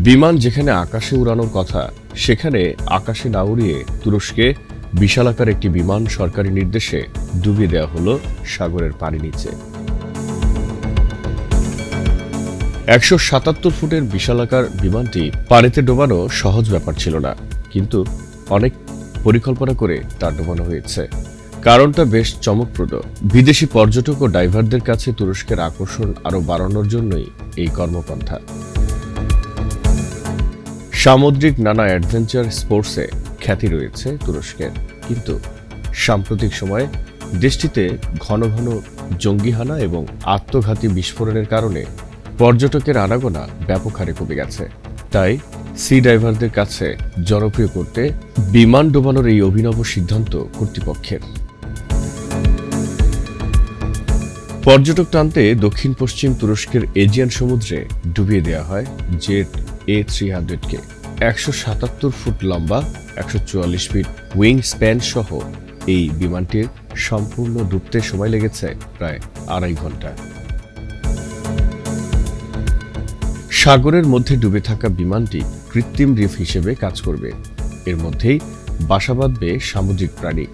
বিমান যেখানে আকাশে উড়ানোর কথা সেখানে আকাশে না উড়িয়ে তুরস্কে বিশালাকার একটি বিমান সরকারি নির্দেশে ডুবিয়ে দেওয়া হলো সাগরের পানি নিচে। 177 ফুটের বিশালাকার বিমানটি পানিতে ডোবানো সহজ ব্যাপার ছিল না, কিন্তু অনেক পরিকল্পনা করে তা ডোবানো হয়েছে। কারণটা বেশ চমকপ্রদ। বিদেশি পর্যটক ও ডাইভারদের কাছে তুরস্কের আকর্ষণ আরও বাড়ানোর জন্যই এই কর্মপন্থা। সামুদ্রিক নানা অ্যাডভেঞ্চার স্পোর্টসে খ্যাতি রয়েছে তুরস্কের, কিন্তু সাম্প্রতিক সময়ে দেশটিতে ঘন ঘন জঙ্গি হানা এবং আত্মঘাতী বিস্ফোরণের কারণে পর্যটকের আনাগোনা ব্যাপক হারে কমে গেছে। তাই সি ডাইভারদের কাছে জনপ্রিয় করতে বিমান ডোবানোর এই অভিনব সিদ্ধান্ত কর্তৃপক্ষের। পর্যটক টানতে দক্ষিণ পশ্চিম তুরস্কের এজিয়ান সমুদ্রে ডুবিয়ে দেওয়া হয় জেট A300-কে। 177 ফুট লম্বা, 144 ফিট উইং স্প্যান সহ এই বিমানটির সম্পূর্ণ ডুবতে সময় লেগেছে প্রায় 2.5 ঘন্টা। সাগরের মধ্যে ডুবে থাকা বিমানটি কৃত্রিম রিফ হিসেবে কাজ করবে। এর মধ্যেই বাসা বাঁধবে সামুদ্রিক প্রাণী,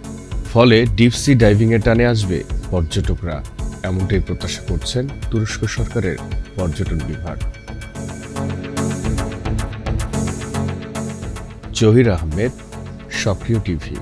ফলে ডিপসি ডাইভিংয়ে টানে আসবে পর্যটকরা, এমনটাই প্রত্যাশা করছেন তুরস্ক সরকারের পর্যটন বিভাগ। জহির আহমেদ, সক্রিয় টিভি।